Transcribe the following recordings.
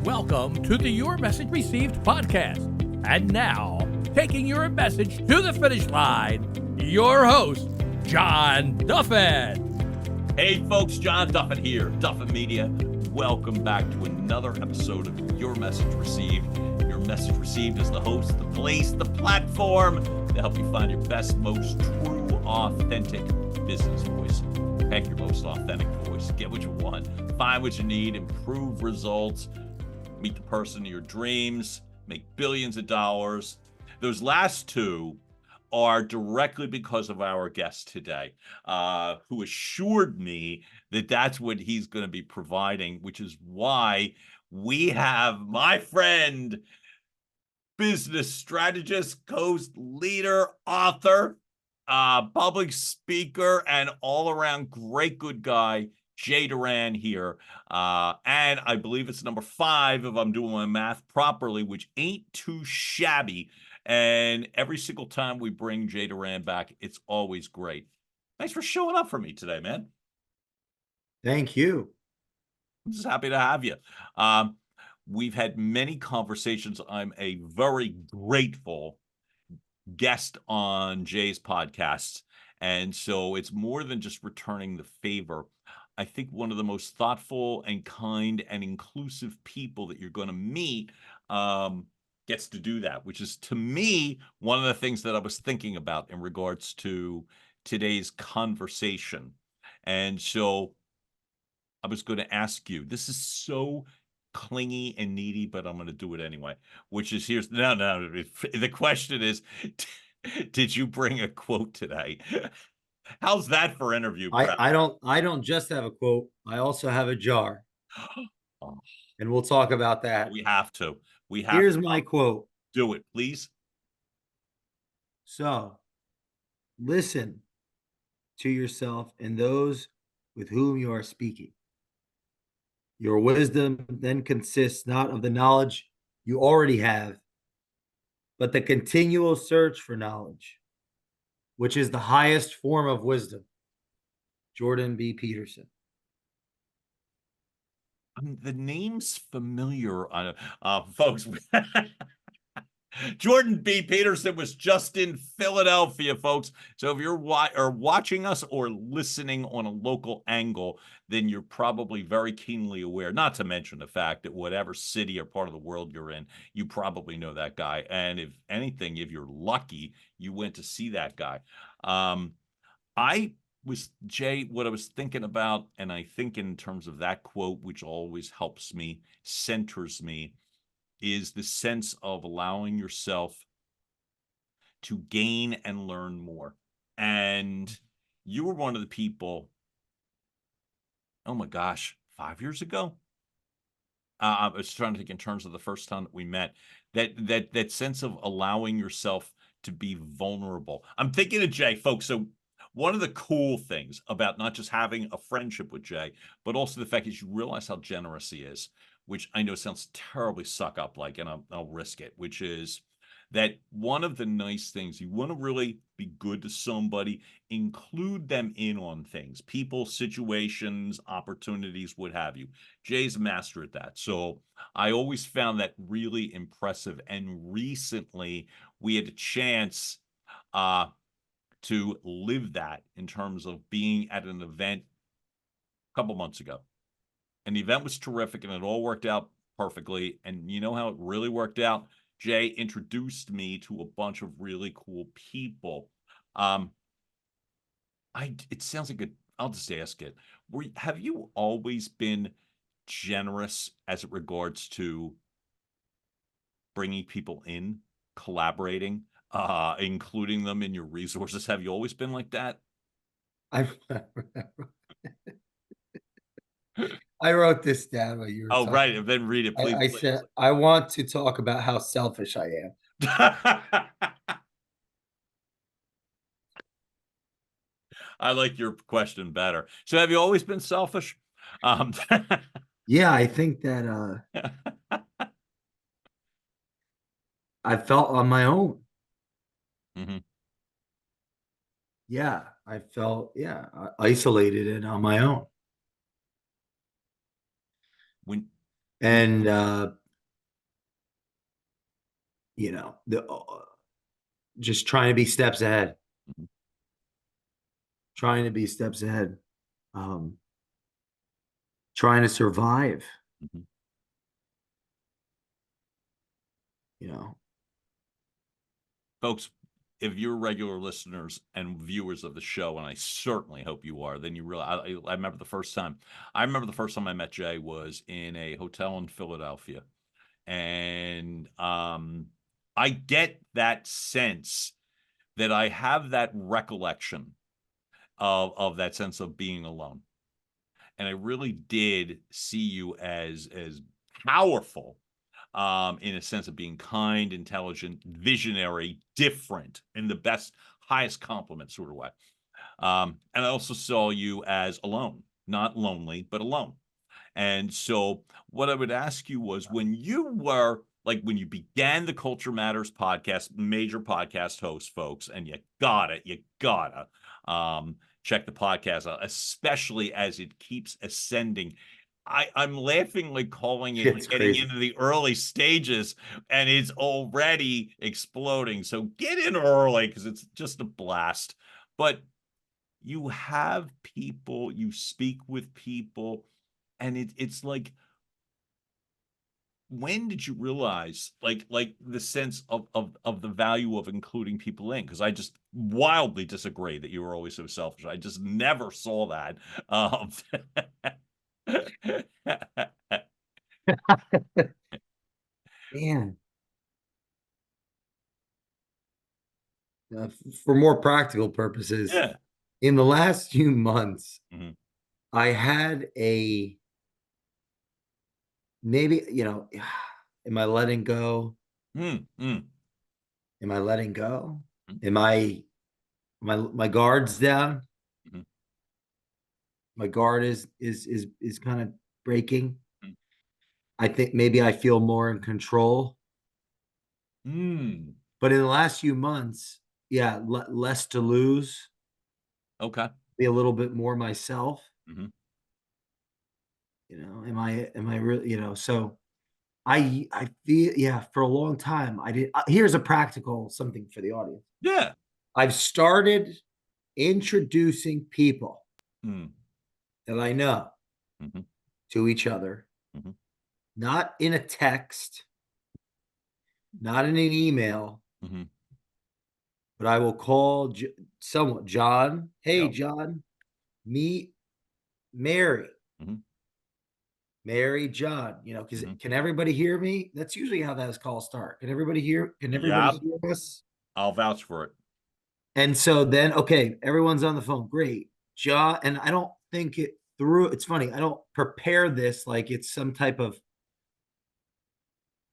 Welcome to the Your Message Received podcast. And now, taking your message to the finish line, your host, John Duffin. Hey folks, John Duffin here, Duffin Media. Welcome back to another episode of Your Message Received. Your Message Received is the host, the place, the platform to help you find your best, most true, authentic business voice. Heck, your most authentic voice. Get what you want, find what you need, improve results, meet the person of your dreams, make billions of dollars. Those last two are directly because of our guest today, who assured me that that's what he's going to be providing, which is why we have my friend, business strategist, coach, leader, author, public speaker, and all-around great good guy, Jay Duran here. And I believe it's number 5 if I'm doing my math properly, which ain't too shabby. And every single time we bring Jay Duran back, it's always great. Thanks for showing up for me today, man. Thank you. I'm just happy to have you. We've had many conversations. I'm a very grateful guest on Jay's podcasts. And so it's more than just returning the favor. I think one of the most thoughtful and kind and inclusive people that you're going to meet gets to do that, which is, to me, one of the things that I was thinking about in regards to today's conversation. And so I was going to ask you, this is so clingy and needy, but I'm going to do it anyway, which is the question is, did you bring a quote today? How's that for interview prep? I don't just have a quote. I also have a jar. Oh, and we'll talk about that. we have to. Here's my quote. Do it, please. So, listen to yourself and those with whom you are speaking. Your wisdom then consists not of the knowledge you already have, but the continual search for knowledge, which is the highest form of wisdom. Jordan B. Peterson. The name's familiar, folks. Jordan B. Peterson was just in Philadelphia, folks. So if you're watching us or listening on a local angle, then you're probably very keenly aware, not to mention the fact that whatever city or part of the world you're in, you probably know that guy. And if anything, if you're lucky, you went to see that guy. Jay, what I was thinking about, and I think in terms of that quote, which always helps me, centers me, is the sense of allowing yourself to gain and learn more. And you were one of the people, oh my gosh, 5 years ago? I was trying to think in terms of the first time that we met, that sense of allowing yourself to be vulnerable. I'm thinking of Jay, folks. So one of the cool things about not just having a friendship with Jay, but also the fact is you realize how generous he is, which I know sounds terribly suck up like, and I'll risk it, which is that one of the nice things, you want to really be good to somebody, include them in on things, people, situations, opportunities, what have you. Jay's a master at that. So I always found that really impressive. And recently we had a chance to live that in terms of being at an event a couple months ago. And the event was terrific and it all worked out perfectly. And you know how it really worked out? Jay introduced me to a bunch of really cool people. It sounds like I'll just ask it. Have you always been generous as it regards to bringing people in, collaborating, including them in your resources? Have you always been like that? I wrote this down while you were talking. Right. And then read it, please. I said, I want to talk about how selfish I am. I like your question better. So have you always been selfish? Yeah, I think that I felt on my own. Mm-hmm. Yeah, I felt, isolated and on my own. And just trying to be steps ahead. Mhm. Trying to be steps ahead. Trying to survive. Mhm. You know. Folks, if you're regular listeners and viewers of the show, and I certainly hope you are, then you realize I remember the first time. I remember the first time I met Jay was in a hotel in Philadelphia, and I get that sense that I have that recollection of that sense of being alone, and I really did see you as powerful, in a sense of being kind, intelligent, visionary, different in the best, highest compliment sort of way. And I also saw you as alone, not lonely, but alone. And so, what I would ask you was when you were like when you began the Culture Matters podcast, major podcast host, folks, and you gotta check the podcast out, especially as it keeps ascending. I'm laughing like calling it It's getting crazy. into the early stages and it's already exploding. So get in early because it's just a blast. But you have people, you speak with people, and it's like, when did you realize like the sense of the value of including people in? Because I just wildly disagree that you were always so selfish. I just never saw that. Man. For more practical purposes, Yeah. in the last few months, Mhm. I had maybe, am I letting go? Mm, mm, Am I letting go? mm, Am I my guard's down? mhm, My guard is kind of breaking. mm. I think maybe I feel more in control. Mm. But in the last few months, yeah, less to lose, Okay. be a little bit more myself. Mhm. Am I really, so I feel, yeah, for a long time I did. Here's a practical something for the audience. Yeah. I've started introducing people Mm. that I know Mhm, to each other, mhm, not in a text, not in an email, mhm. but I will call someone, John. Hey, Yep. John, meet Mary. Mhm, Mary, John, because mhm. can everybody hear me? That's usually how those calls start. Can everybody hear? Can everybody Yep. hear us? I'll vouch for it. And so then, okay, everyone's on the phone. Great. John, and I don't think it through. It's funny. I don't prepare this like it's some type of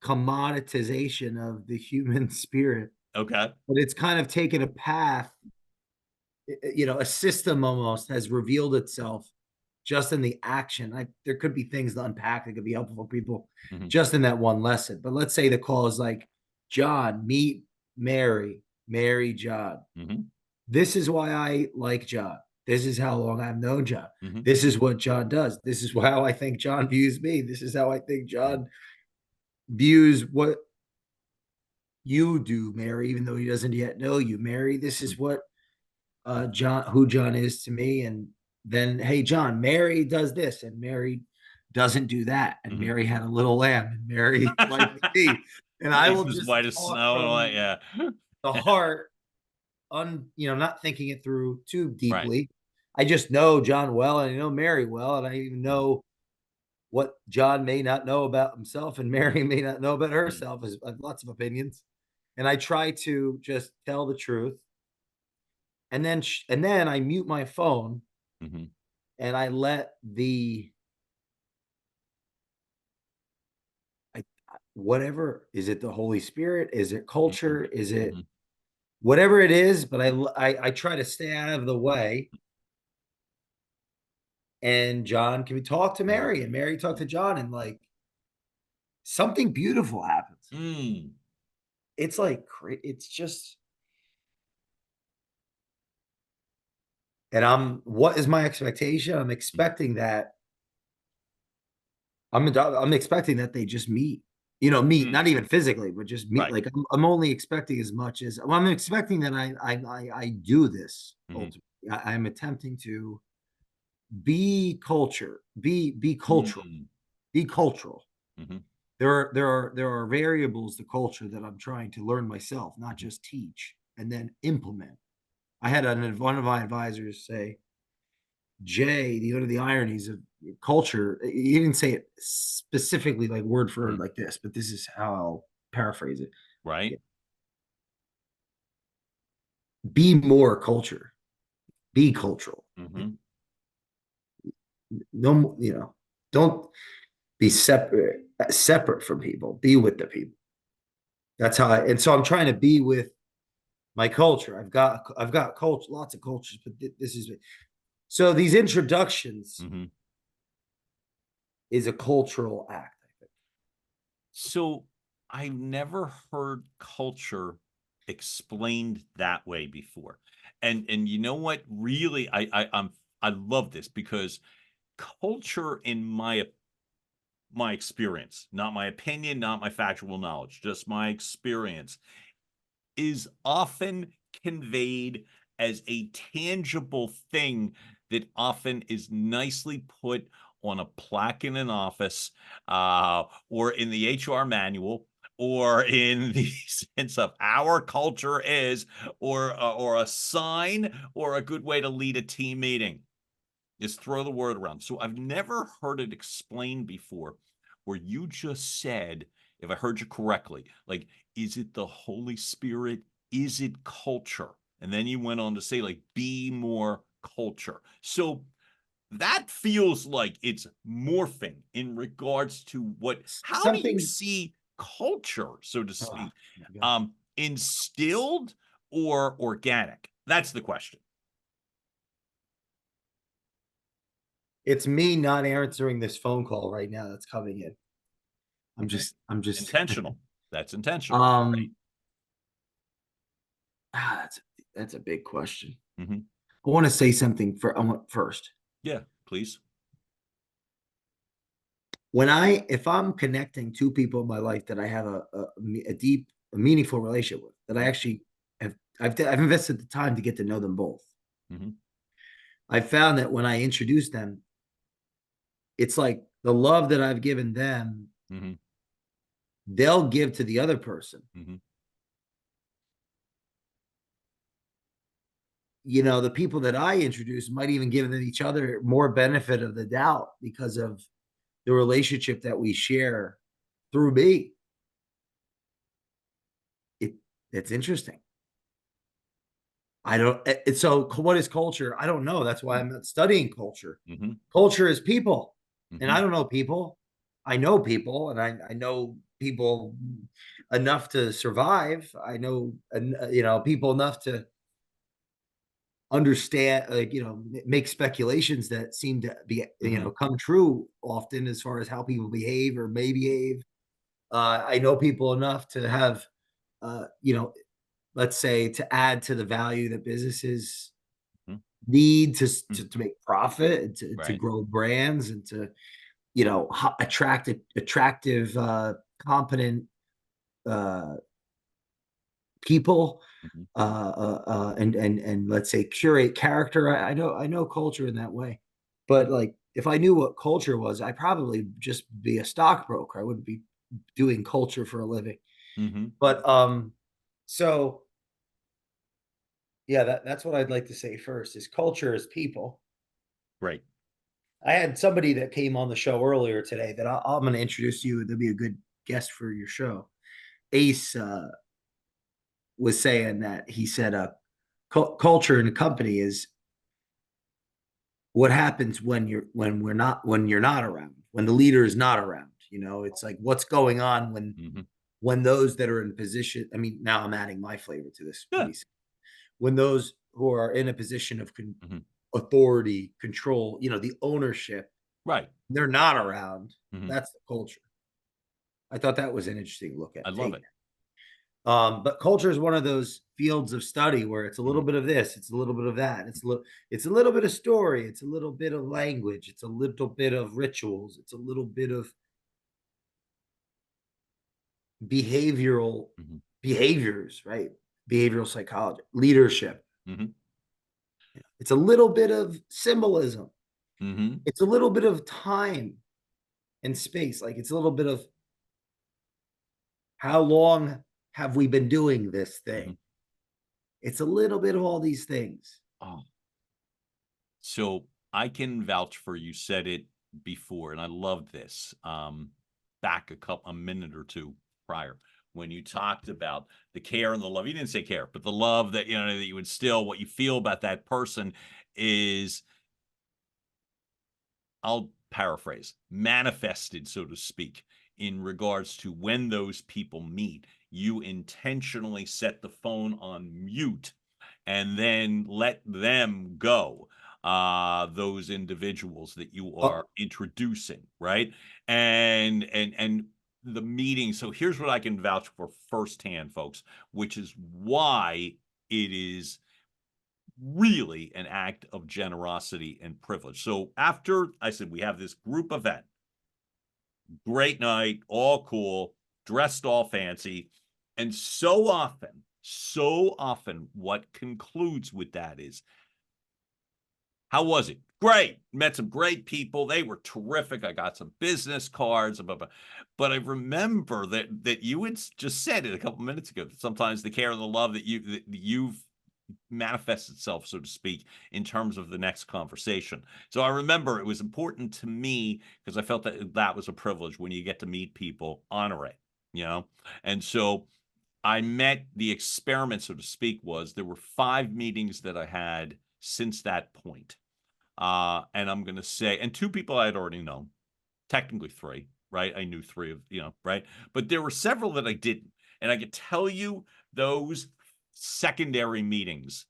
commoditization of the human spirit, Okay. but it's kind of taken a path, a system almost has revealed itself just in the action. There could be things to unpack that could be helpful for people Mhm, just in that one lesson. But let's say the call is like, John, meet Mary, Mary, John. mhm, This is why I like John. This is how long I've known John. mhm, This is what John does. This is how I think John views me. This is how I think mhm, John views what you do, Mary, even though he doesn't yet know you. Mary, this mhm, is what who John is to me. And then, hey, John, Mary does this, and Mary doesn't do that. And mhm. Mary had a little lamb, and Mary liked me. And I Face will as just white as talk snow and all that, from yeah. the heart, not thinking it through too Right. deeply. I just know John well, and I know Mary well, and I even Mhm, know what John may not know about himself, and mhm, Mary may not know about mhm, herself. I have lots of opinions, and I try to just tell the truth, and then I mute my phone mhm, and I let whatever, is it the Holy Spirit? Is it mhm, culture? Is it mhm, whatever it is? But I try to stay out of the way. And John can we talk to mhm, Mary, and Mary talk to John, and like something beautiful happens. mm, It's like it's just, and what is my expectation? I'm mm, expecting that I'm expecting that they just meet, you know, meet, Mm. not even physically, but just meet. Right. Like I'm only expecting as much as, well, I'm expecting that I do this. Mhm. Ultimately, I'm attempting to be culture, be cultural, Mm. be cultural. Mhm. There are variables to culture that I'm trying to learn myself, not Mhm. just teach and then implement. I had one of my advisors say, Jay, one of the ironies of culture, he didn't say it specifically like word for Mhm. word like this, but this is how I'll paraphrase it. Yeah. Right. Be more culture, be cultural. Mhm. No, don't be separate from people. Be with the people. That's how and so I'm trying to be with my culture. I've got culture, lots of cultures, but this is so these introductions Mhm. is a cultural act, I think. So I've never heard culture explained that way before. And you know what? Really, I love this because culture in my experience, not my opinion, not my factual knowledge, just my experience, is often conveyed as a tangible thing that often is nicely put on a plaque in an office, or in the HR manual, or in the sense of our culture is, or a sign, or a good way to lead a team meeting. Just throw the word around. So I've never heard it explained before where you just said, if I heard you correctly, like, is it the Holy Spirit? Is it culture? And then you went on to say, like, be more culture. So that feels like it's morphing in regards to how do you Something. see culture, so to Oh, speak, my God. instilled or organic? That's the question. It's me not answering this phone call right now that's coming in. Okay. I'm just Intentional. That's intentional, right? um that's that's a big question. Mhm. I want to say something I want first. Yeah, please. If I'm connecting two people in my life that I have a deep, a meaningful relationship with, that I Mhm. actually I've invested the time to get to know them both. Mhm. I found that when I introduce them, it's like the love that I've given them, Mhm. they'll give to the other person. Mhm. The people that I introduce might even give them each other more benefit of the doubt because of the relationship that we share through me. It it's interesting. I don't. So, what is culture? I don't know. That's why I'm not studying culture. Mhm. Culture is people, and I Mhm. don't know people. I know people, and I know people enough to survive. I know, people enough to understand, like, make speculations that seem to be, Mhm. come true often as far as how people behave or may behave. I know people enough to have, uh, you know, let's say, to add to the value that businesses Mhm. need to Mhm. to make profit and to Right. grow brands and to, attract attractive, competent, uh, people, Mhm. and let's say curate character. I know culture in that way, but like if I knew what culture was, I'd probably just be a stockbroker. I wouldn't be doing culture for a living. Mhm. But so yeah, that's what I'd like to say first is culture is people. Right. I had somebody that came on the show earlier today that I'm going to introduce you. They'll be a good guest for your show. Ace was saying that he said, culture in a company is what happens when you're not around, when the leader is not around. It's like what's going on Mhm. when those that are in position. I mean, now I'm adding my flavor to this. Let Yeah. me see. When those who are in a position of Mhm. authority, control, the ownership, Right. they're not around. Mhm. That's the culture. I thought that was an interesting look I at love take. it. But culture is one of those fields of study where it's a little bit of this, it's a little bit of that, it's a little bit of story, it's a little bit of language, it's a little bit of rituals, it's a little bit of behavioral Mhm. behaviors, right? Behavioral psychology, leadership. Mhm. It's a little bit of symbolism. Mhm. It's a little bit of time and space. Like it's a little bit of how long have we been doing this thing? Mhm. It's a little bit of all these things. Oh, so I can vouch for you said it before, and I love this. Back a minute or two prior when you talked about the care and the love. You didn't say care, but the love that that you instill, what you feel about that person is, I'll paraphrase, manifested, so to speak, in regards to when those people meet. You intentionally set the phone on mute and then let them go, those individuals that you are Oh, introducing, right? And the meeting. So here's what I can vouch for firsthand, folks, which is why it is really an act of generosity and privilege. So after I said we have this group event, great night, all cool, dressed all fancy, and so often what concludes with that is, how was it? Great. Met some great people. They were terrific. I got some business cards, blah, blah. But I remember that you had just said it a couple minutes ago, that sometimes the care and the love that you've manifests itself, so to speak, in terms of the next conversation. So I remember it was important to me because I felt that that was a privilege when you get to meet people, honor it, you know? And so I met the experiment, so to speak, was there were 5 meetings that I had since that point. And I'm going to say, and 2 people I had already known, technically 3, right? I knew 3 of, right? But there were several that I didn't. And I could tell you those secondary meetings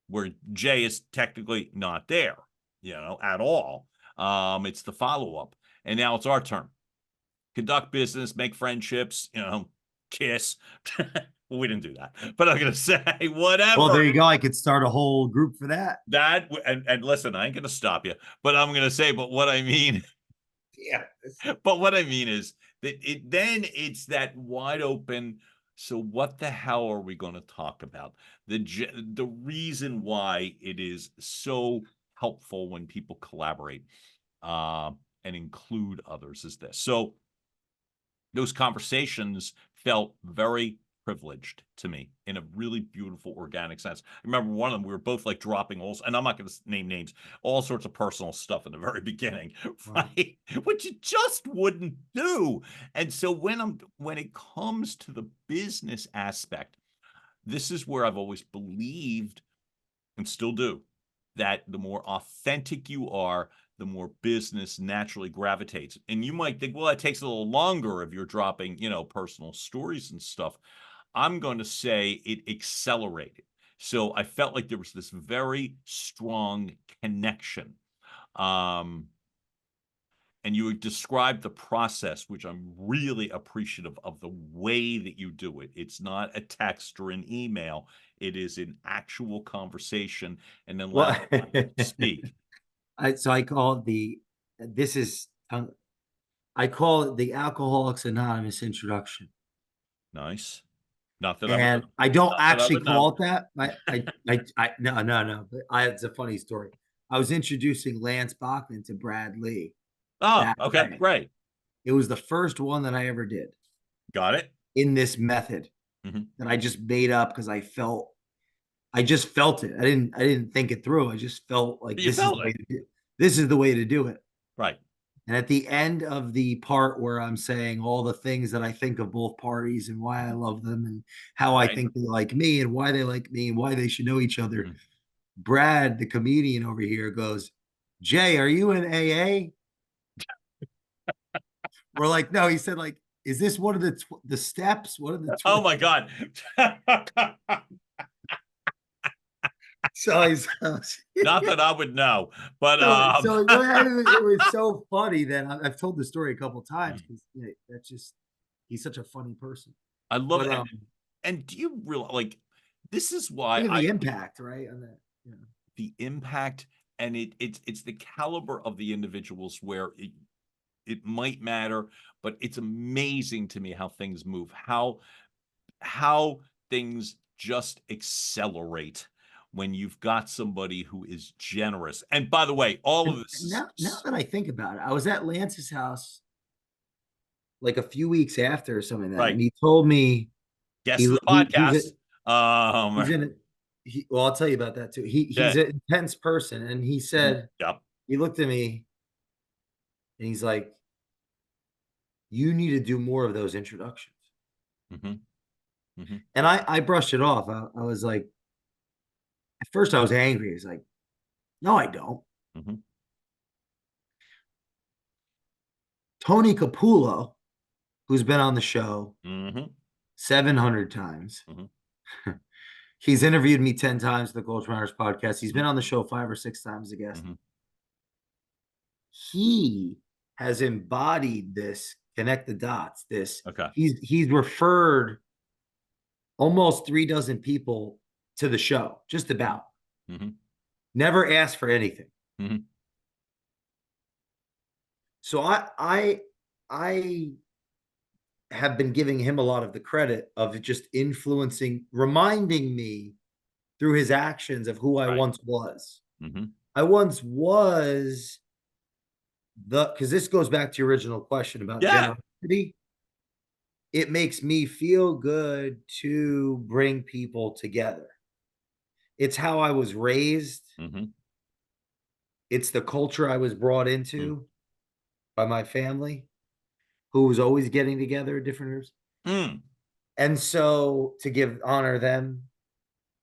where Jay is technically not there, at all. It's the follow-up. And now it's our turn. Conduct business, make friendships, kiss. We didn't do that. But I'm gonna say well, whatever. there you go. I could start a whole group for that. That and listen, I ain't gonna stop you, but I'm gonna say, but what I mean, Yeah. but what I mean is that it's that wide open. So what the hell are we going to talk about? The reason why it is so helpful when people collaborate, and include others is this. So those conversations felt very privileged to me in a really beautiful organic sense. I remember one of them, we were both like dropping all, and I'm not going to name names, all sorts of personal stuff in the very beginning, Wow. right? Which you just wouldn't do. And so when it comes to the business aspect, this is where I've always believed and still do, that the more authentic you are, the more business naturally gravitates. And you might think, well, it takes a little longer if you're dropping, personal stories and stuff. I'm going to say it accelerated. So I felt like there was this very strong connection. Um, and you would describe the process, which I'm really appreciative of the way that you do it. It's not a text or an email. It is an actual conversation, and then Well, let them speak. I call it this is I call it the Alcoholics Anonymous introduction. Nice. Not that I would, And I don't not that I actually would know. call it that. No. But it's a funny story. I was introducing Lance Bachman to Brad Lee Oh, that okay, way. great. It was the first one that I ever did Got it. in this method Mhm. that I just made up because I just felt it. I didn't think it through. I just felt like You felt it. this is the way to do it. Right. And at the end of the part where I'm saying all the things that I think of both parties and why I love them and how I Right. think they like me and why they like me and why they should know each other, Mhm. Brad, the comedian over here, goes, Jay, are you in AA? We're like, no. He said, like, is this one of the steps? One of the Oh 20? my God. So he's Not that I would know, but it was so funny that I've told the story a couple of times because that's just he's such a funny person. I love But it. And do you realize, like, this is why Think of the impact, right? On that, the impact, and it's the caliber of the individuals where it might matter, but it's amazing to me how things move, how things just accelerate when you've got somebody who is generous. And by the way, all of And this now is that I think about it, I was at Lance's house like a few weeks after or something like that, right. and he told me Guest of the podcast. he's in well, I'll tell you about that too. He's Yeah. an intense person, and he said Yep. he looked at me and he's like, "You need to do more of those introductions." hmm hmm And I brushed it off. I was like, at first I was angry. He's like, "No, I don't." hmm Tony Capullo, who's been on the show hmm 700 times. hmm He's interviewed me 10 times for the Culture Matters podcast. He's hmm been on the show 5 or 6 times as a guest. hmm He has embodied this, connect the dots. This Okay. he's referred almost 3 dozen people to the show, just about. hmm Never asked for anything. hmm So I have been giving him a lot of the credit of just influencing, reminding me through his actions of who I Right. once was. hmm I once was because this goes back to your original question about Yeah. generosity. It makes me feel good to bring people together. It's how I was raised. hmm It's the culture I was brought mm into by my family, who was always getting together at different groups. Mm. And so to give honor them,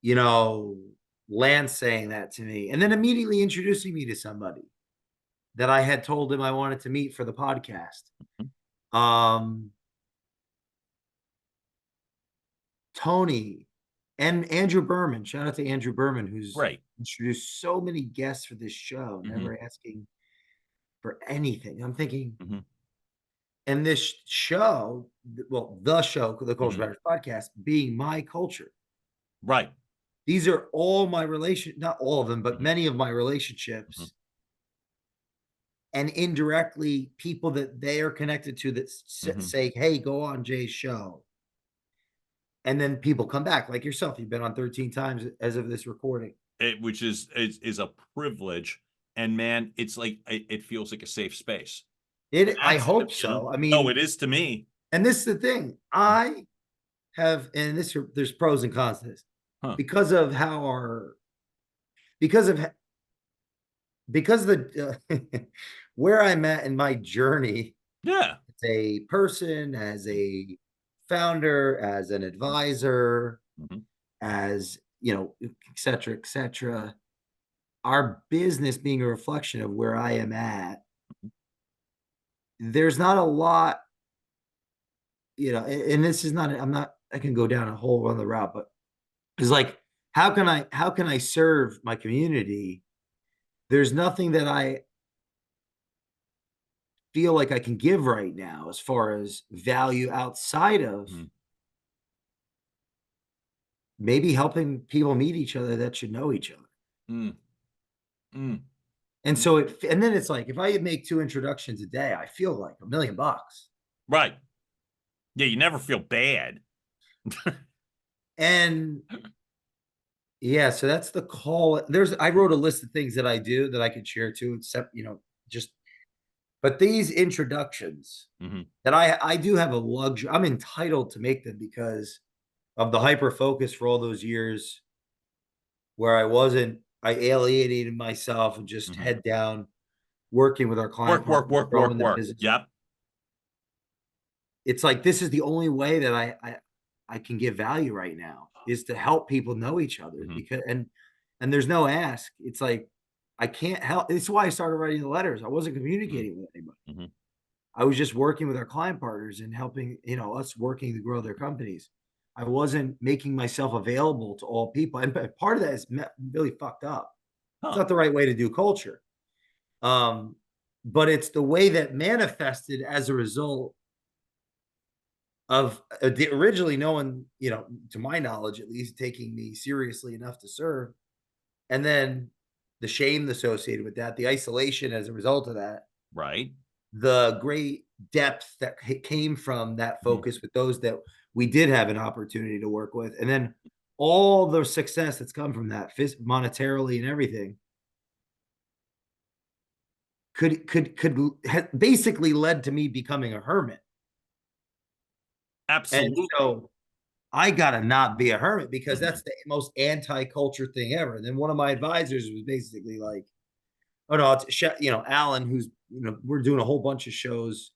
you know, Lance saying that to me and then immediately introducing me to somebody that I had told him I wanted to meet for the podcast. Tony and Andrew Berman. Shout out to Andrew Berman, who's Right. introduced so many guests for this show, never asking for anything. I'm thinking, hmm and this show, well, the show, the Culture hmm Matters podcast, being my culture. Right. These are all my not all of them, but hmm many of my relationships. And indirectly, people that they are connected to that say, hey, go on Jay's show. And then people come back, like yourself. You've been on 13 times as of this recording. Which is a privilege. And man, it's like it feels like a safe space. I hope so. I mean, no, it is to me. And this is the thing. I have, and there's pros and cons to this, because of how because of the where I'm at in my journey. Yeah. As a person, as a founder, as an advisor, as et cetera, et cetera. Our business being a reflection of where I am at. There's not a lot, and this is not, I can go down a whole other route, but it's like, how can I serve my community? There's nothing that I feel like I can give right now as far as value outside of maybe helping people meet each other that should know each other. And so and then it's like, if I make 2 introductions a day, I feel like $1 million. Right. Yeah. You never feel bad. And yeah, so that's the call. I wrote a list of things that I do that I could share too, except, but these introductions that I do have a luxury, I'm entitled to make them because of the hyper focus for all those years where I alienated myself and just head down working with our client. Work. Yep. It's like, this is the only way that I can give value right now, is to help people know each other, because and there's no ask. It's like, I can't help. It's why I started writing the letters. I wasn't communicating with anybody. I was just working with our client partners and helping, us working to grow their companies. I wasn't making myself available to all people. And part of that is really fucked up. It's not the right way to do culture. But it's the way that manifested as a result originally no one, to my knowledge, at least taking me seriously enough to serve. And then the shame associated with that, the isolation as a result of that, Right. the great depth that came from that Mhm. focus with those that we did have an opportunity to work with. And then all the success that's come from that, monetarily and everything, basically led to me becoming a hermit. And Absolutely. so I gotta not be a hermit because Mhm. that's the most anti-culture thing ever. And then one of my advisors was basically like, "Oh no, Alan, who's we're doing a whole bunch of shows.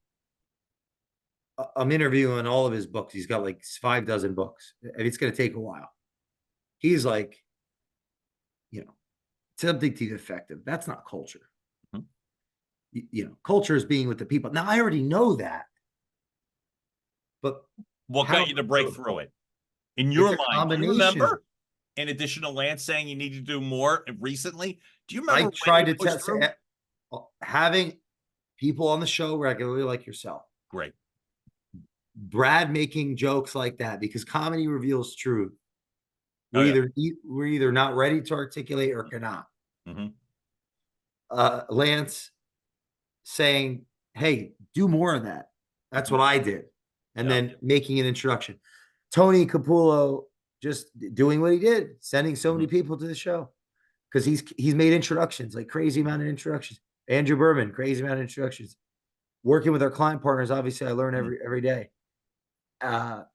I'm interviewing all of his books. He's got like 5 dozen books, and it's gonna take a while." He's like, you know, something to the effect of, "That's not culture. Mhm. Culture is being with the people." Now I already know that, but What how got you to break through it? In it's your a mind, do you combination. remember, in addition to Lance saying you need to do more recently, do you I remember when try you to pushed through? having people on the show regularly like yourself, Great. Brad making jokes like that because comedy reveals truth. Oh, yeah. We're either not ready to articulate or cannot. Mhm. Lance saying, "Hey, do more of that." That's Mhm. what I did, and Yep. then making an introduction. Tony Capullo just doing what he did, sending so many Mhm. people to the show because he's made introductions, like crazy amount of introductions. Andrew Berman, crazy amount of introductions. Working with our client partners, obviously, I learn Mhm. every day. Uh,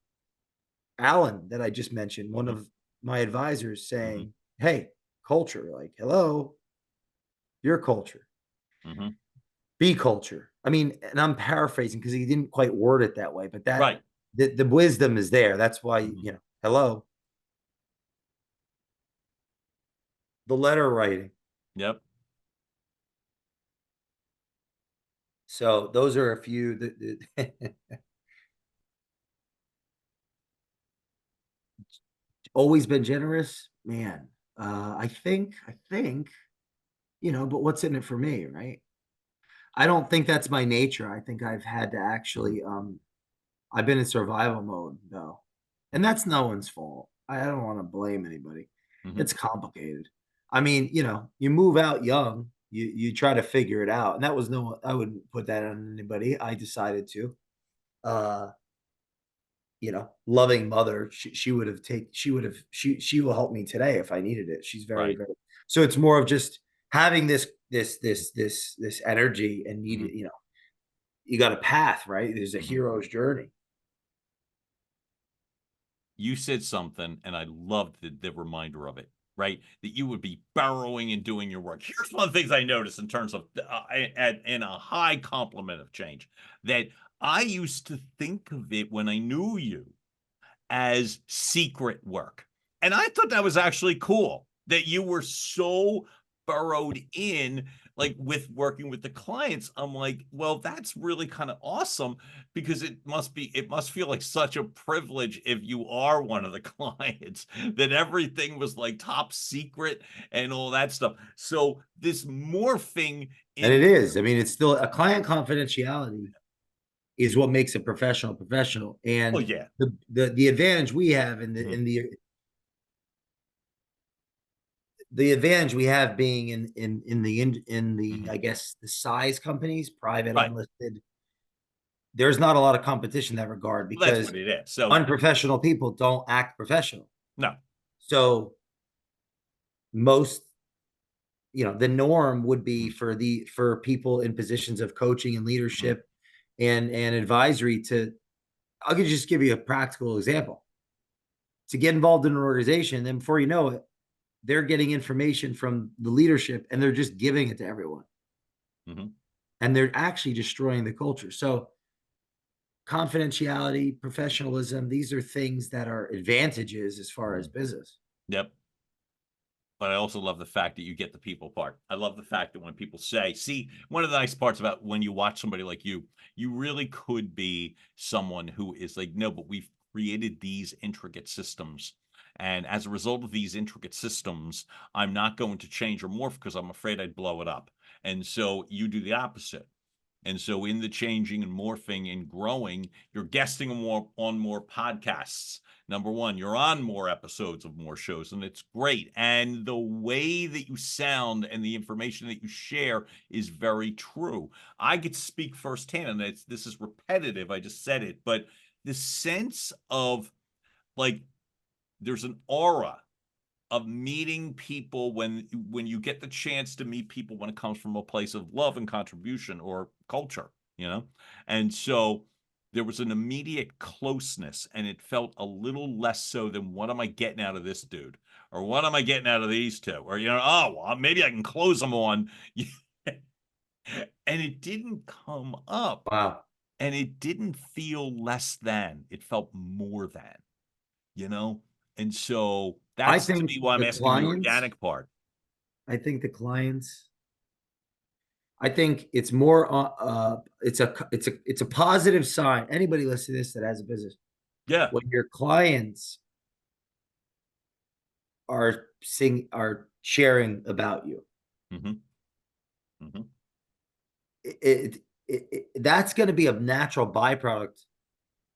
Alan, that I just mentioned, one Mhm. of my advisors Mhm. saying, "Hey, culture, like, hello, your culture, Mhm. be culture." I mean, and I'm paraphrasing because he didn't quite word it that way, but Right. the wisdom is there. That's why, Mhm. hello, the letter writing. Yep. So those are a few that always been generous, man. I think, but what's in it for me, right? I don't think that's my nature. I think I've had to Mhm. actually, I've been in survival mode though, and that's no one's fault. I don't want to blame anybody. Mhm. It's complicated. I mean, you move out young, you try to figure it out, and that was no. I wouldn't put that on anybody. I decided to. Uh, Loving mother, she will help me today if I needed it. She's very, Right. very so it's more of just having this energy and need Mhm. it, you got a path, right? There's a Mhm. hero's journey. You said something, and I loved the reminder of it, right? That you would be burrowing and doing your work. Here's one of the things I noticed in terms of and a high compliment of change that I used to think of it when I knew you as secret work. And I thought that was actually cool that you were so burrowed in, like with working with the clients. I'm like, well, that's really kind of awesome because it must feel like such a privilege if you are one of the clients that everything was like top secret and all that stuff. So this morphing And in, it is. I mean, it's still a client confidentiality is what makes a professional professional. oh, And yeah. the advantage we have Mhm. the advantage we have being in the Mhm. I guess the size companies, private, Right. unlisted, there's not a lot of competition in that regard Well, that's because what it is. So, unprofessional people don't act professional. no. So most, the norm would be Mhm. for people in positions of coaching and Mhm. leadership and advisory to I'll just give you a practical example. To get involved in an organization, then before you know it, they're getting information from the leadership and they're just giving it to everyone. Mhm. And they're actually destroying the culture. So confidentiality, professionalism, these are things that are advantages as far as Mhm. business. Yep. But I also love the fact that you get the people part. I love the fact that when people say, see, one of the nice parts about when you watch somebody like you really could be someone who is like, no, but we've created these intricate systems. And as a result of these intricate systems, I'm not going to change or morph because I'm afraid I'd blow it up. And so you do the opposite. And so in the changing and morphing and growing, you're guesting on more podcasts. Number one, you're on more episodes of more shows, and it's great. And the way that you sound and the information that you share is very true. I get to speak firsthand, and this is repetitive. I just said it, but the sense of like there's an aura of meeting people when you get the chance to meet people when it comes from a place of love and contribution or culture, and so there was an immediate closeness, and it felt a little less so than what am I getting out of this dude, or what am I getting out of these two, or oh well, maybe I can close them on. And it didn't come up, Wow. and it didn't feel less than, it felt more than, you know? And so I that's to think me why I'm the asking the clients, organic part. I think the clients, I think it's more it's a positive sign. Anybody listening to this that has a business, Yeah. when your clients are sharing about you, Mhm. Mhm. that's going to be a natural byproduct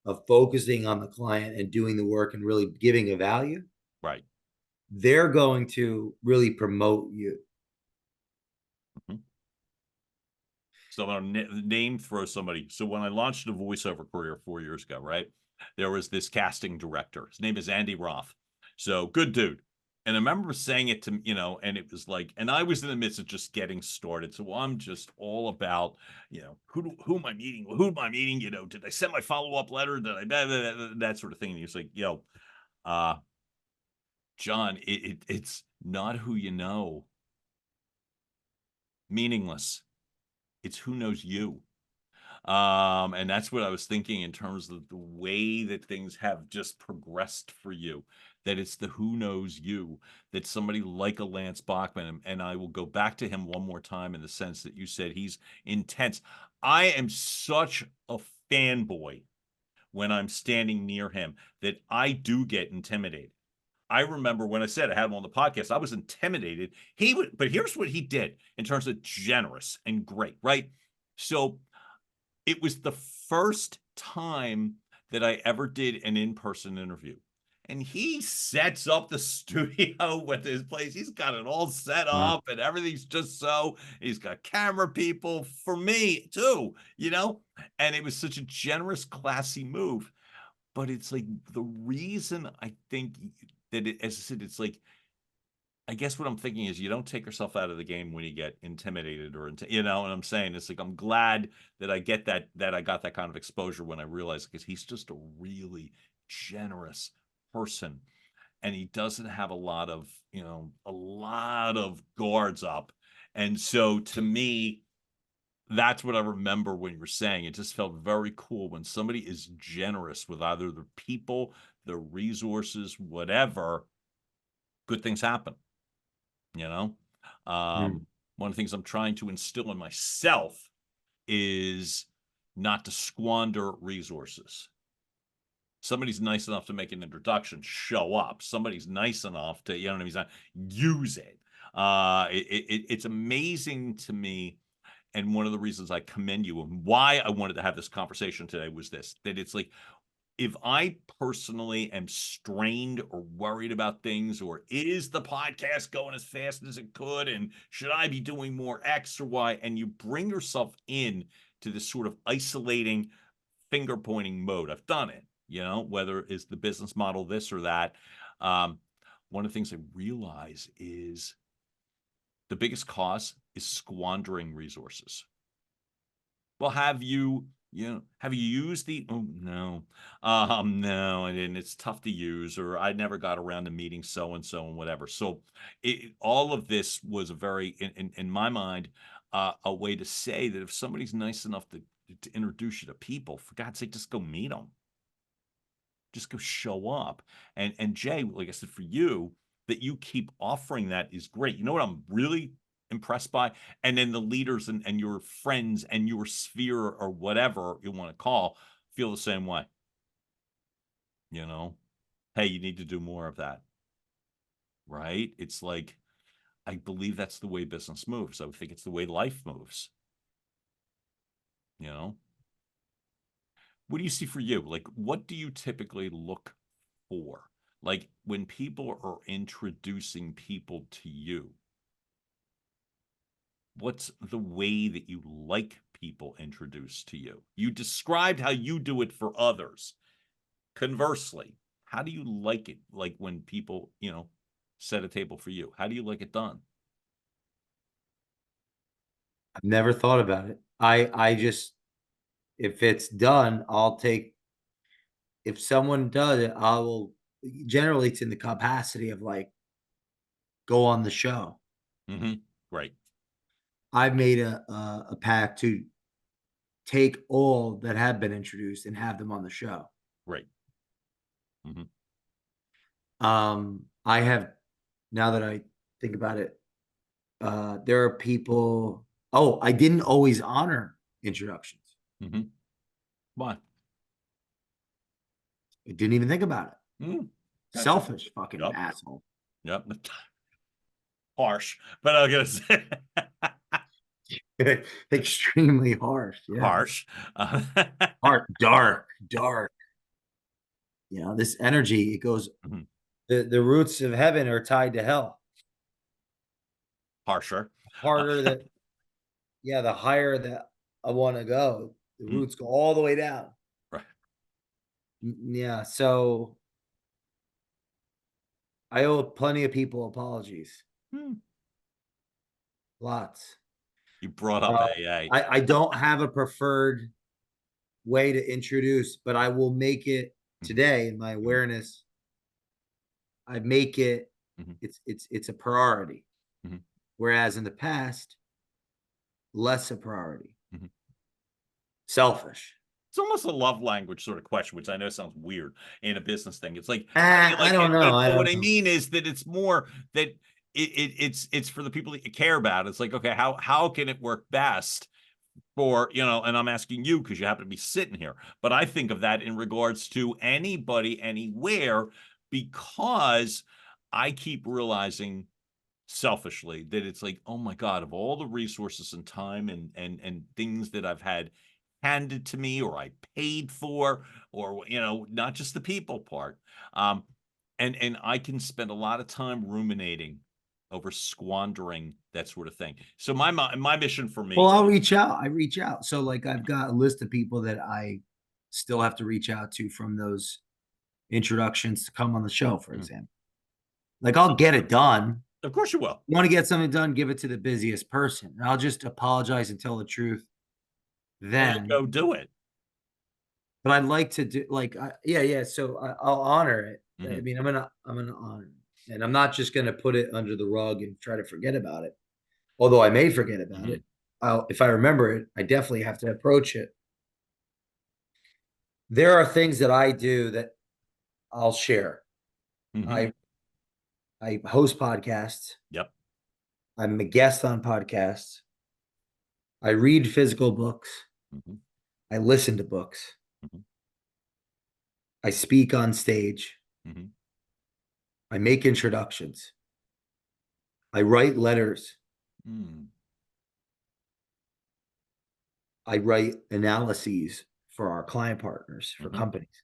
of focusing on the client and doing the work and really giving a value. Right. They're going to really promote you. Mhm. So I'm gonna name throw somebody. So when I launched a voiceover career 4 years ago, right? There was this casting director. His name is Andy Roth. So good dude. And I remember saying it to, and it was like, and I was in the midst of just getting started. So I'm just all about, who am I meeting? Who am I meeting? Did I send my follow-up letter? Did I that sort of thing? And he's like, uh, John, it's not who you know. Meaningless. It's who knows you. And that's what I was thinking in terms of the way that things have just progressed for you, that it's the who knows you, that somebody like a Lance Bachman, and I will go back to him one more time in the sense that you said he's intense. I am such a fanboy when I'm standing near him that I do get intimidated. I remember when I said I had him on the podcast, I was intimidated. But here's what he did in terms of generous and great, right? So it was the first time that I ever did an in-person interview. And he sets up the studio with his place. He's got it all set Wow. up and everything's just so. He's got camera people for me too, And it was such a generous, classy move. But it's like the reason I think that as I said, it's like I guess what I'm thinking is you don't take yourself out of the game when you get intimidated or and I'm saying it's like I'm glad that I get that I got that kind of exposure when I realized because he's just a really generous person and he doesn't have a lot of guards up. And so to me, that's what I remember when you were saying. It just felt very cool when somebody is generous with either the people, the resources, whatever, good things happen. You know, Mm. one of the things I'm trying to instill in myself is not to squander resources. Somebody's nice enough to make an introduction, show up. Somebody's nice enough to, use it. It's amazing to me. And one of the reasons I commend you and why I wanted to have this conversation today was this, that it's like, if I personally am strained or worried about things, or is the podcast going as fast as it could, and should I be doing more X or Y, and you bring yourself in to this sort of isolating, finger pointing mode. I've done it, whether it's the business model, this or that. One of the things I realize is the biggest cause is squandering resources. Well, have you used the, oh, no. No, I didn't. It's tough to use, or I never got around to meeting so and so and whatever. So all of this was a very, in my mind, a way to say that if somebody's nice enough to introduce you to people, for God's sake, just go meet them. Just go show up. And Jay, like I said, for you, that you keep offering that is great. You know what I'm really impressed by? And then the leaders and your friends and your sphere or whatever you want to call feel the same way. Hey, you need to do more of that. Right? It's like, I believe that's the way business moves. I think it's the way life moves. you know? What do you see for you? Like, what do you typically look for? Like, when people are introducing people to you, what's the way that you like people introduced to you? You described how you do it for others. Conversely, how do you like it? Like when people, set a table for you, how do you like it done? I've never thought about it. I just, if it's done, I'll take. If someone does it, I will. Generally, it's in the capacity of like go on the show. Mm-hmm. Right. I've made a pact to take all that have been introduced and have them on the show. Right. Mm-hmm. I have, now that I think about it, there are people. Oh, I didn't always honor introductions. Mm-hmm. Why? I didn't even think about it. Gotcha. Selfish fucking Yep. asshole. Yep. Harsh, but I'm gonna say Extremely harsh. Yeah. harsh. Dark. This energy, it goes, Mhm. the roots of heaven are tied to hell. Harsher. Harder that, yeah, the higher that I want to go, the roots go all the way down. Right. Yeah. So I owe plenty of people apologies. Lots. You brought up AA. I don't have a preferred way to introduce, but I will make it today in my awareness. I make it, it's a priority. Whereas in the past, less a priority. Selfish. It's almost a love language sort of question, which I know sounds weird in a business thing. It's like, I don't know. But what I mean is that it's more that it's for the people that you care about. It's like, okay, how can it work best for, and I'm asking you because you happen to be sitting here, but I think of that in regards to anybody, anywhere, because I keep realizing selfishly that it's like, oh my God, of all the resources and time and things that I've had handed to me or I paid for, or not just the people part, and I can spend a lot of time ruminating over squandering that sort of thing. So my mission for me, well, I'll reach out. I reach out. So like I've got a list of people that I still have to reach out to from those introductions to come on the show, for example. Like I'll get it done. of course you will. You want to get something done, give it to the busiest person. And I'll just apologize and tell the truth. Then go do it. But I'd like to do yeah. So I'll honor it. I mean, I'm gonna honor it, and I'm not just gonna put it under the rug and try to forget about it. Although I may forget about it, if I remember it, I definitely have to approach it. There are things that I do that I'll share. I host podcasts. Yep. I'm a guest on podcasts. I read physical books. I listen to books. I speak on stage. I make introductions. I write letters. I write analyses for our client partners, for companies.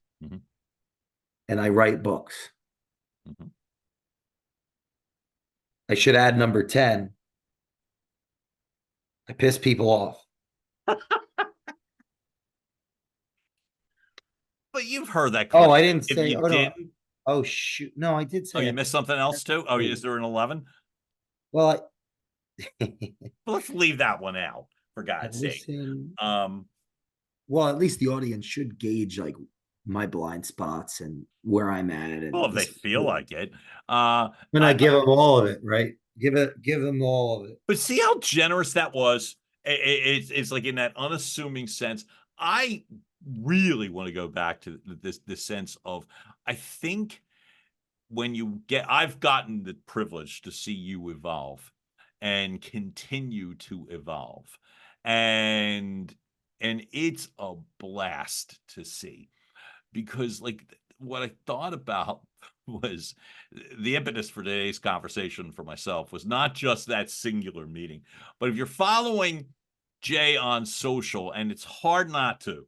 And I write books. I should add number 10. I piss people off. But you've heard that. Oh, I didn't say. You didn't. No. Oh shoot! No, I did say. Oh, you missed something else too. Oh, is there an 11? Well, let's leave that one out for God's sake. Well, at least the audience should gauge like my blind spots and where I'm at. And well, if they feel like it, when I give them all of it, right? Give them all of it. But see how generous that was. It's like in that unassuming sense. I really want to go back to this sense of, I think when I've gotten the privilege to see you evolve and continue to evolve, and it's a blast to see, because like what I thought about was the impetus for today's conversation for myself was not just that singular meeting, but if you're following Jay on social, and it's hard not to.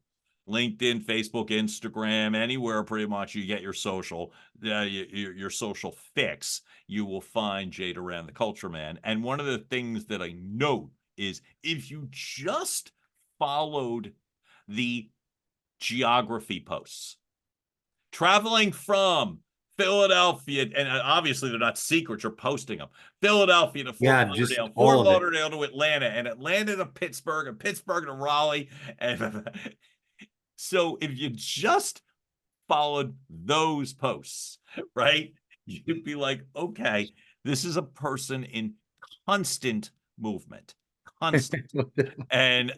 LinkedIn, Facebook, Instagram, anywhere pretty much you get your social, your social fix, you will find Jay Duran, the Culture Man. And one of the things that I note is if you just followed the geography posts, traveling from Philadelphia, and obviously they're not secrets, you're posting them. Philadelphia to Fort just Lauderdale, all Fort of it. Lauderdale to Atlanta, and Atlanta to Pittsburgh, and Pittsburgh to Raleigh. And so if you just followed those posts, right, you'd be like, okay, this is a person in constant movement. Constant. And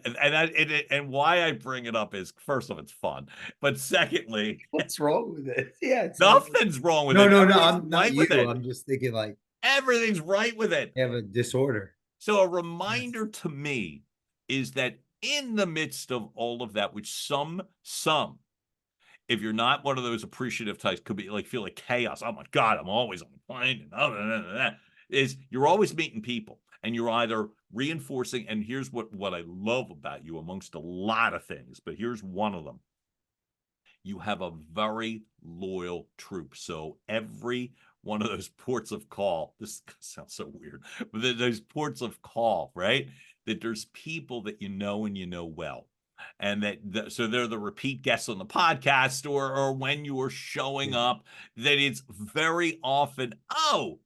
why I bring it up is, first of all, it's fun, but secondly, What's wrong with it? Yeah, it's nothing's wrong with no, it. no, no. Everything's I'm not right you. with it. I'm just thinking like Everything's right with it. you have a disorder. So a reminder to me is that in the midst of all of that, which some, if you're not one of those appreciative types, could be like, feel like chaos. Oh my God, I'm always on the plane. And is you're always meeting people, and you're either reinforcing. And here's what I love about you, amongst a lot of things, but here's one of them. You have a very loyal troop. So every one of those ports of call, this sounds so weird, but those ports of call, right? That there's people that you know and you know well. And so they're the repeat guests on the podcast, or when you are showing up, that it's very often, oh,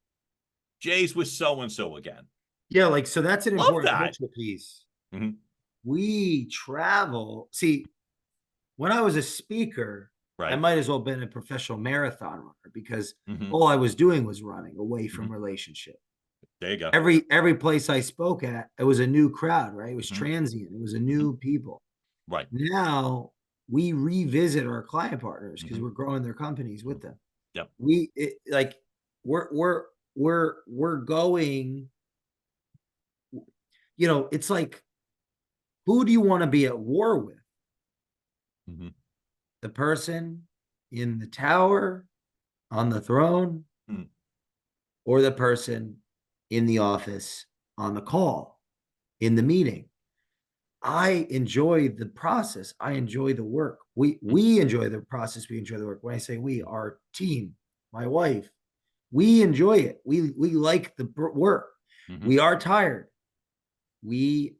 Jay's with so-and-so again. Yeah, like, so that's an Love important that. cultural piece. Mhm. We travel. See, when I was a speaker, I Right. might as well have been a professional marathon runner because Mhm. all I was doing was running away from Mhm. relationship. There you go. Every place I spoke at, it was a new crowd, right? It was Mhm. transient. It was a Mhm. new people. Right. Now we revisit our client partners because Mhm. we're growing their companies with them. Yep. Like we're going, it's like, who do you want to be at war with? Mhm. The person in the tower on the throne, Mhm. or the person in the office on the call, in the meeting? I enjoy the process. I enjoy the work. We enjoy the process. We enjoy the work. When I say we, our team, my wife, we enjoy it. We like the work. Mhm. We are tired. We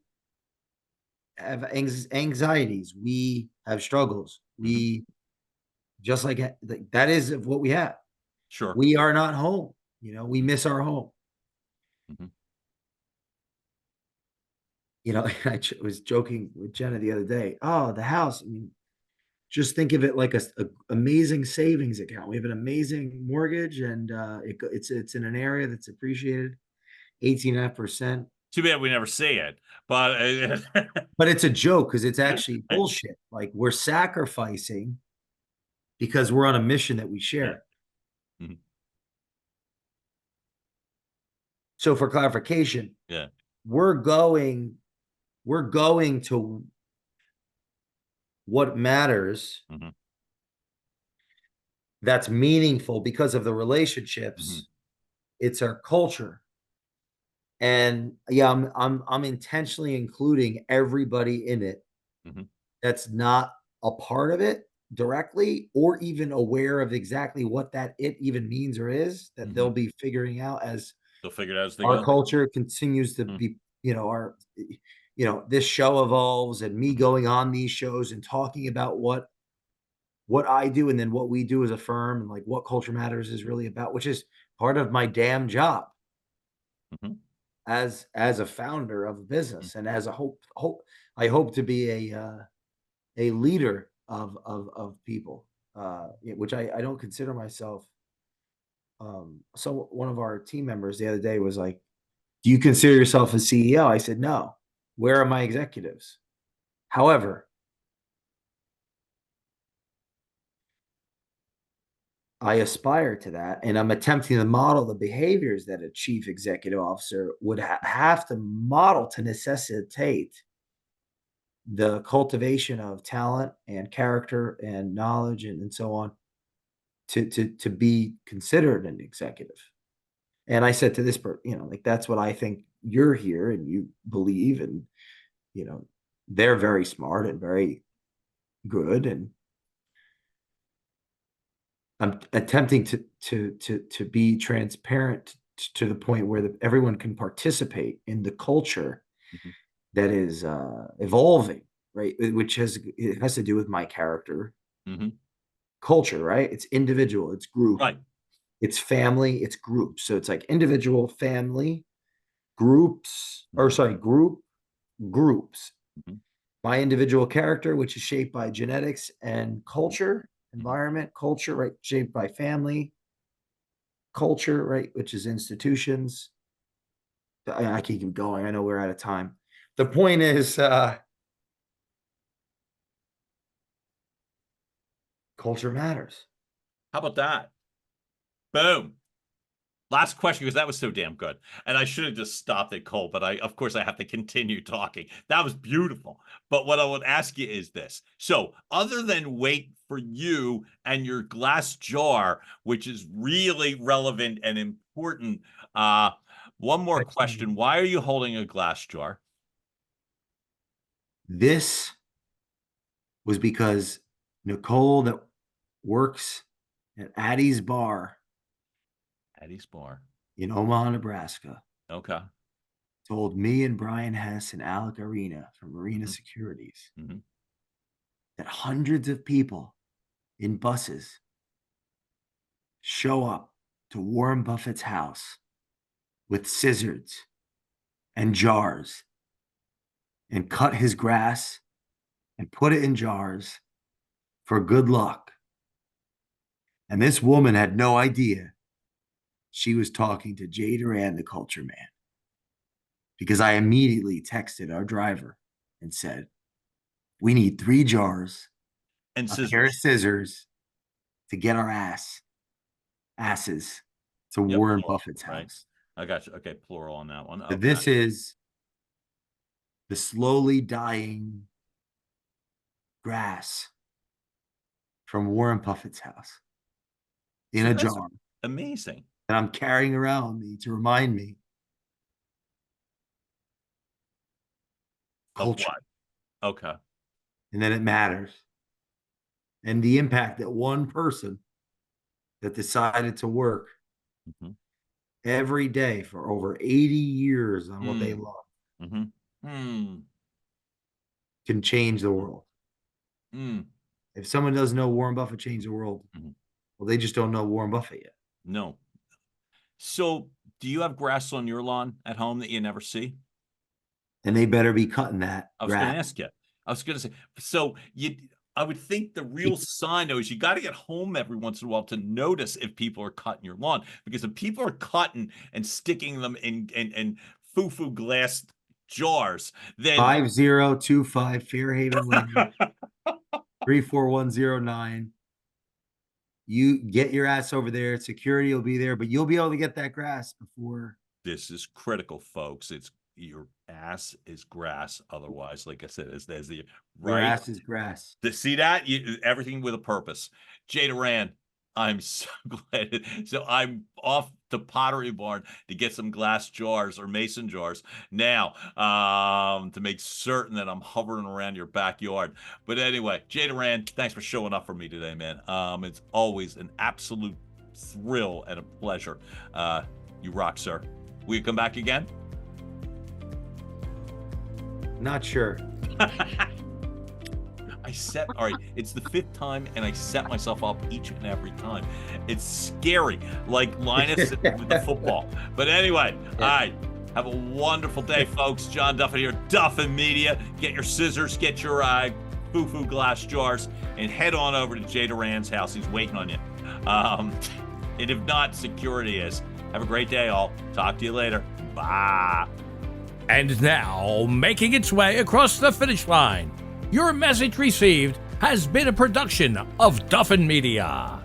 have anxieties. We have struggles. We just like that is what we have. Sure. We are not home. We miss our home. Mhm. I was joking with Jenna the other day. Oh, the house. I mean, just think of it like a amazing savings account. We have an amazing mortgage, and it's in an area that's appreciated 18.5%. Too bad we never see it, but But it's a joke because it's actually bullshit. Like, we're sacrificing because we're on a mission that we yeah. share. Mhm. So for clarification, Yeah. we're going to what matters, Mhm. that's meaningful because of the Mhm. relationships. It's our culture. And yeah, I'm intentionally including everybody in it Mhm. that's not a part of it directly, or even aware of exactly what that it even means or is, that they'll Mhm. be figuring out as They'll figure it out as they our go. culture continues to Mm. be, this show evolves, and me Mhm. going on these shows and talking about what I do and then what we do as a firm, and like what Culture Matters is really about, which is part of my damn job Mhm. as a founder of a Mm. business, and as a I hope to be a leader of people, which I don't consider myself. So one of our team members the other day was like, "Do you consider yourself a CEO?" I said, "No. Where are my executives?" However, I aspire to that, and I'm attempting to model the behaviors that a chief executive officer would have to model to necessitate the cultivation of talent and character and knowledge, and so on, to be considered an executive. And I said to this person, like, that's what I think you're here and you believe, and they're very smart and very good, and I'm attempting to be transparent to the point where everyone can participate in the culture Mhm. that is evolving, right? It has to do with my character, Mhm. culture, right? It's individual, it's group, Right. it's family, it's group. So it's like individual, family, groups, or Mhm. sorry, groups. Mhm. My individual character, which is shaped by genetics and culture, Mhm. environment, culture, right? Shaped by family, culture, right? Which is institutions. I can keep going. I know we're out of time. The point is, culture matters. How about that? Boom. Last question, because that was so damn good. And I should have just stopped it cold, but of course, I have to continue talking. That was beautiful. But what I would ask you is this. So, other than wait for you and your glass jar, which is really relevant and important, one more question. Why are you holding a glass jar? This was because Nicole, that works at Addie's Bar Eddie's Bar. in Omaha, Nebraska, Okay. told me and Brian Hess and Alec Arena from Arena Mhm. Securities Mhm. that hundreds of people in buses show up to Warren Buffett's house with scissors and jars and cut his grass and put it in jars for good luck. And this woman had no idea she was talking to Jay Duran, the culture man, because I immediately texted our driver and said, we need 3 jars, And a pair of scissors. scissors to get our asses to Yep. Warren Plural, Buffett's right. house. I got you. Okay. Plural on that one. So Okay. this is the slowly dying grass from Warren Buffett's house in So a that's jar amazing. that I'm carrying around me to remind me Of culture, what? Okay. and that it matters, and the impact that one person that decided to work Mhm. every day for over 80 years on what they Mm. love Mhm. Mm. can change the world. Mm. If someone doesn't know Warren Buffett changed the world, Mhm. well, they just don't know Warren Buffett yet. No. So, do you have grass on your lawn at home that you never see? And they better be cutting that I was gonna grass. ask you. I was gonna say, so I would think the real sign, though, is you gotta get home every once in a while to notice if people are cutting your lawn, because if people are cutting and sticking them in foo-foo glass jars, then 5025 Fairhaven Lane, 34109. You get your ass over there. Security will be there, but you'll be able to get that grass before. this is critical, folks. It's your ass is grass. Otherwise, like I said, as the Your right ass is grass. to see that everything with a purpose. Jay Duran, I'm so glad. So I'm off to Pottery Barn to get some glass jars or mason jars now, to make certain that I'm hovering around your backyard. But anyway, Jay Duran, thanks for showing up for me today, man. It's always an absolute thrill and a pleasure. You rock, sir. Will you come back again? Not sure. All right, it's the 5th time, and I set myself up each and every time. It's scary, like Linus with the football. But anyway, all right, have a wonderful day, folks. John Duffin here, Duffin Media. Get your scissors, get your foo-foo glass jars, and head on over to Jay Duran's house. He's waiting on you. And if not, security is. Have a great day, all. Talk to you later. Bye. And now, making its way across the finish line, your message received has been a production of Duffin Media.